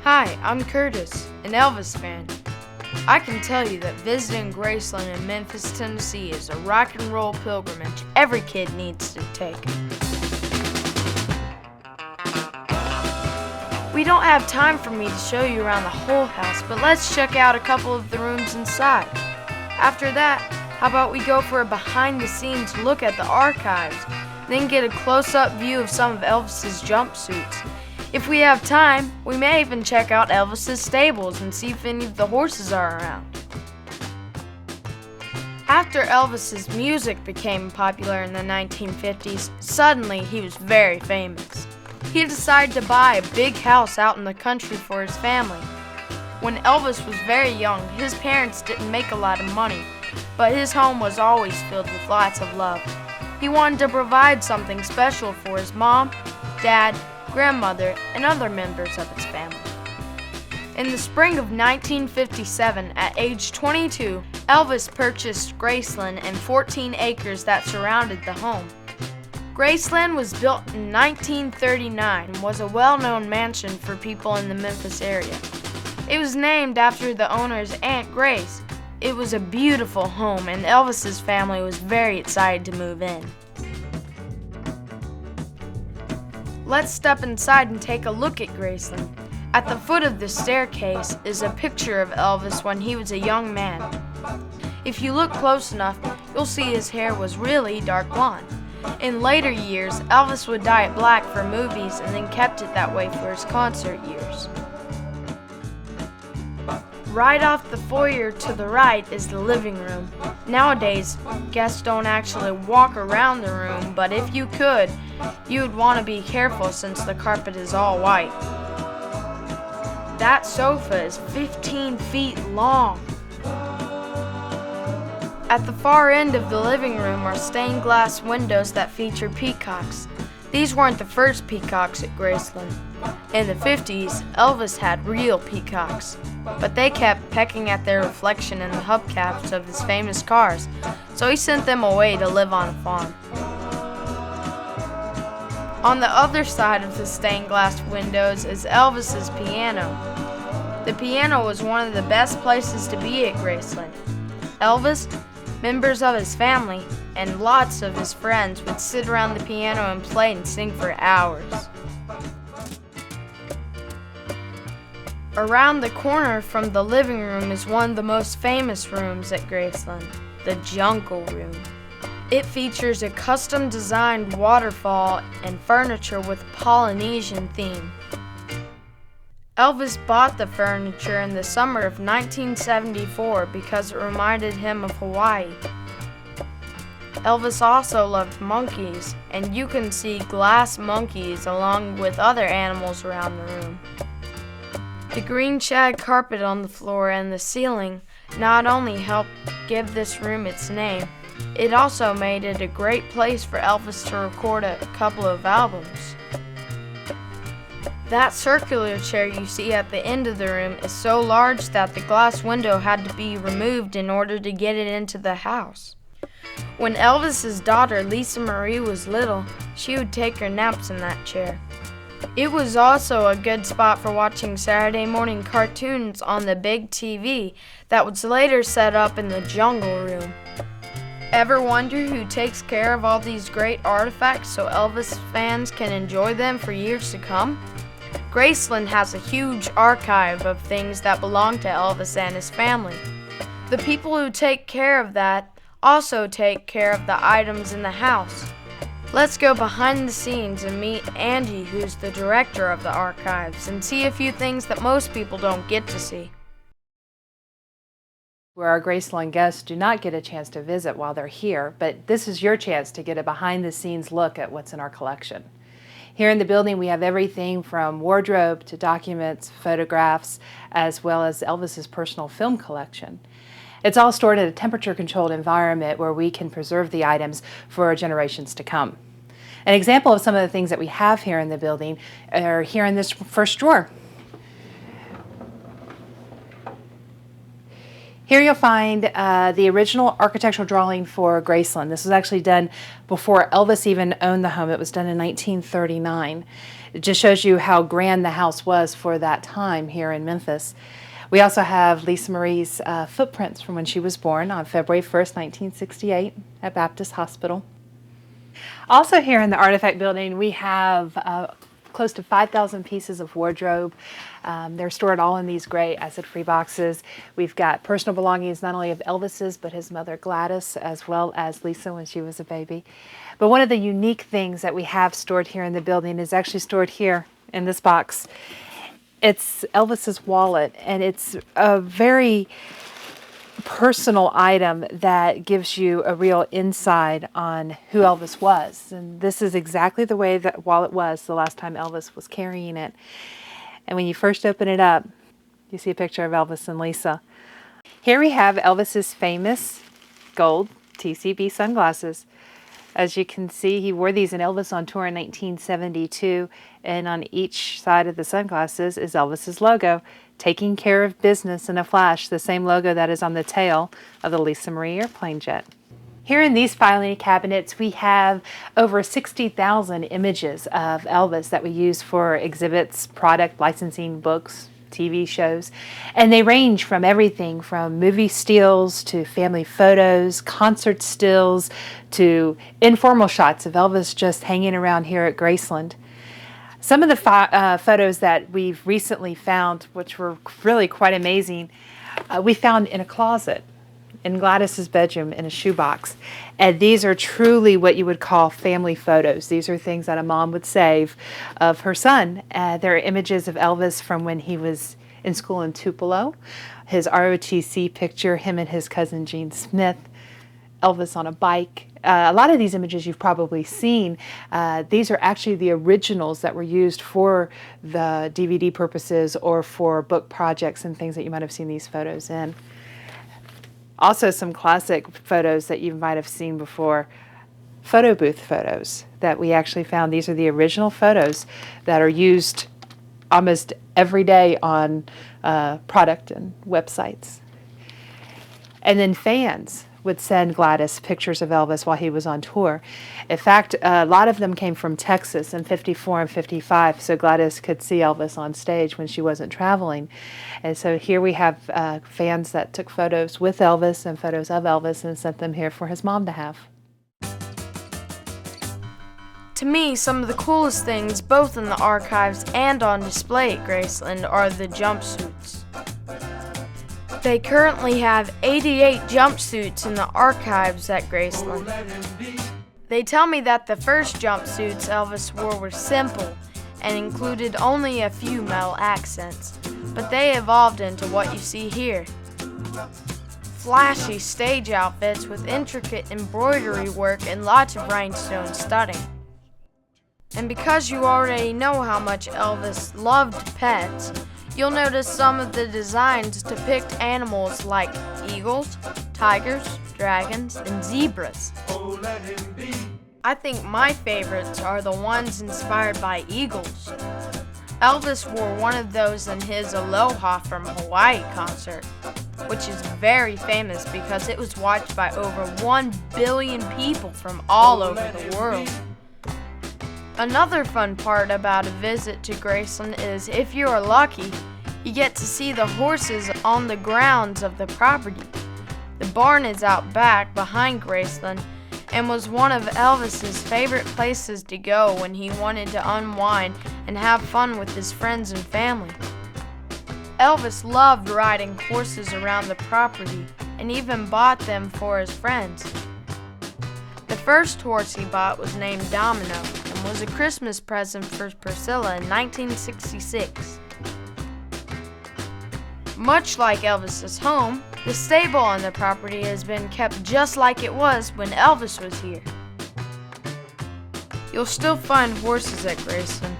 Hi, I'm Curtis, an Elvis fan. I can tell you that visiting Graceland in Memphis, Tennessee is a rock and roll pilgrimage every kid needs to take. We don't have time for me to show you around the whole house, but let's check out a couple of the rooms inside. After that, how about we go for a behind-the-scenes look at the archives, then get a close-up view of some of Elvis's jumpsuits. If we have time, we may even check out Elvis's stables and see if any of the horses are around. After Elvis's music became popular in the 1950s, suddenly he was very famous. He decided to buy a big house out in the country for his family. When Elvis was very young, his parents didn't make a lot of money, but his home was always filled with lots of love. He wanted to provide something special for his mom, dad, grandmother, and other members of his family. In the spring of 1957, at age 22, Elvis purchased Graceland and 14 acres that surrounded the home. Graceland was built in 1939 and was a well-known mansion for people in the Memphis area. It was named after the owner's Aunt Grace. It was a beautiful home, and Elvis's family was very excited to move in. Let's step inside and take a look at Graceland. At the foot of the staircase is a picture of Elvis when he was a young man. If you look close enough, you'll see his hair was really dark blonde. In later years, Elvis would dye it black for movies and then kept it that way for his concert years. Right off the foyer to the right is the living room. Nowadays, guests don't actually walk around the room, but if you could, you would want to be careful since the carpet is all white. That sofa is 15 feet long. At the far end of the living room are stained glass windows that feature peacocks. These weren't the first peacocks at Graceland. In the 50s, Elvis had real peacocks, but they kept pecking at their reflection in the hubcaps of his famous cars, so he sent them away to live on a farm. On the other side of the stained glass windows is Elvis's piano. The piano was one of the best places to be at Graceland. Elvis, members of his family, and lots of his friends would sit around the piano and play and sing for hours. Around the corner from the living room is one of the most famous rooms at Graceland, the Jungle Room. It features a custom-designed waterfall and furniture with a Polynesian theme. Elvis bought the furniture in the summer of 1974 because it reminded him of Hawaii. Elvis also loved monkeys, and you can see glass monkeys along with other animals around the room. The green shag carpet on the floor and the ceiling not only helped give this room its name, it also made it a great place for Elvis to record a couple of albums. That circular chair you see at the end of the room is so large that the glass window had to be removed in order to get it into the house. When Elvis's daughter Lisa Marie was little, she would take her naps in that chair. It was also a good spot for watching Saturday morning cartoons on the big TV that was later set up in the Jungle Room. Ever wonder who takes care of all these great artifacts so Elvis fans can enjoy them for years to come? Graceland has a huge archive of things that belong to Elvis and his family. The people who take care of that also take care of the items in the house. Let's go behind the scenes and meet Angie, who's the director of the archives, and see a few things that most people don't get to see. Where our Graceland guests do not get a chance to visit while they're here, but this is your chance to get a behind-the-scenes look at what's in our collection. Here in the building we have everything from wardrobe to documents, photographs, as well as Elvis's personal film collection. It's all stored in a temperature-controlled environment where we can preserve the items for generations to come. An example of some of the things that we have here in the building are here in this first drawer. Here you'll find the original architectural drawing for Graceland. This was actually done before Elvis even owned the home. It was done in 1939. It just shows you how grand the house was for that time here in Memphis. We also have Lisa Marie's footprints from when she was born on February 1st, 1968 at Baptist Hospital. Also here in the Artifact Building, we have close to 5,000 pieces of wardrobe. They're stored all in these gray acid-free boxes. We've got personal belongings not only of Elvis's, but his mother Gladys, as well as Lisa when she was a baby. But one of the unique things that we have stored here in the building is actually stored here in this box. It's Elvis's wallet, and it's a very personal item that gives you a real insight on who Elvis was. And this is exactly the way that wallet was the last time Elvis was carrying it. And when you first open it up, you see a picture of Elvis and Lisa. Here we have Elvis's famous gold TCB sunglasses. As you can see, he wore these in Elvis on tour in 1972, and on each side of the sunglasses is Elvis's logo, taking care of business in a flash, the same logo that is on the tail of the Lisa Marie airplane jet. Here in these filing cabinets, we have over 60,000 images of Elvis that we use for exhibits, product licensing, books, TV shows, and they range from everything from movie stills to family photos, concert stills, to informal shots of Elvis just hanging around here at Graceland. Some of the photos that we've recently found, which were really quite amazing, we found in a closet in Gladys's bedroom in a shoebox. And these are truly what you would call family photos. These are things that a mom would save of her son. There are images of Elvis from when he was in school in Tupelo, his ROTC picture, him and his cousin Gene Smith, Elvis on a bike. A lot of these images you've probably seen. These are actually the originals that were used for the DVD purposes or for book projects and things that you might have seen these photos in. Also some classic photos that you might have seen before, photo booth photos that we actually found. These are the original photos that are used almost every day on product and websites. And then fans would send Gladys pictures of Elvis while he was on tour. In fact, a lot of them came from Texas in 54 and 55, so Gladys could see Elvis on stage when she wasn't traveling. And so here we have fans that took photos with Elvis and photos of Elvis and sent them here for his mom to have. To me, some of the coolest things, both in the archives and on display at Graceland, are the jumpsuits. They currently have 88 jumpsuits in the archives at Graceland. They tell me that the first jumpsuits Elvis wore were simple and included only a few metal accents, but they evolved into what you see here. Flashy stage outfits with intricate embroidery work and lots of rhinestone studding. And because you already know how much Elvis loved pets, you'll notice some of the designs depict animals like eagles, tigers, dragons, and zebras. I think my favorites are the ones inspired by eagles. Elvis wore one of those in his Aloha from Hawaii concert, which is very famous because it was watched by over 1 billion people from all over the world. Another fun part about a visit to Graceland is, if you are lucky, you get to see the horses on the grounds of the property. The barn is out back behind Graceland and was one of Elvis's favorite places to go when he wanted to unwind and have fun with his friends and family. Elvis loved riding horses around the property and even bought them for his friends. The first horse he bought was named Domino and was a Christmas present for Priscilla in 1966. Much like Elvis's home, the stable on the property has been kept just like it was when Elvis was here. You'll still find horses at Graceland,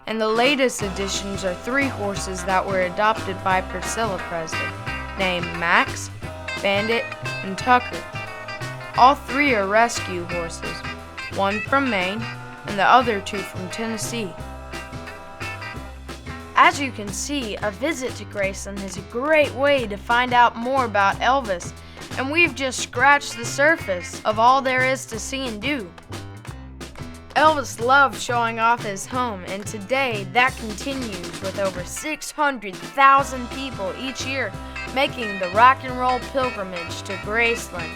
and the latest additions are 3 horses that were adopted by Priscilla Presley, named Max, Bandit, and Tucker. All 3 are rescue horses, one from Maine and the other 2 from Tennessee. As you can see, a visit to Graceland is a great way to find out more about Elvis, and we've just scratched the surface of all there is to see and do. Elvis loved showing off his home, and today that continues with over 600,000 people each year making the rock and roll pilgrimage to Graceland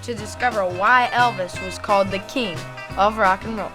to discover why Elvis was called the King of Rock and Roll.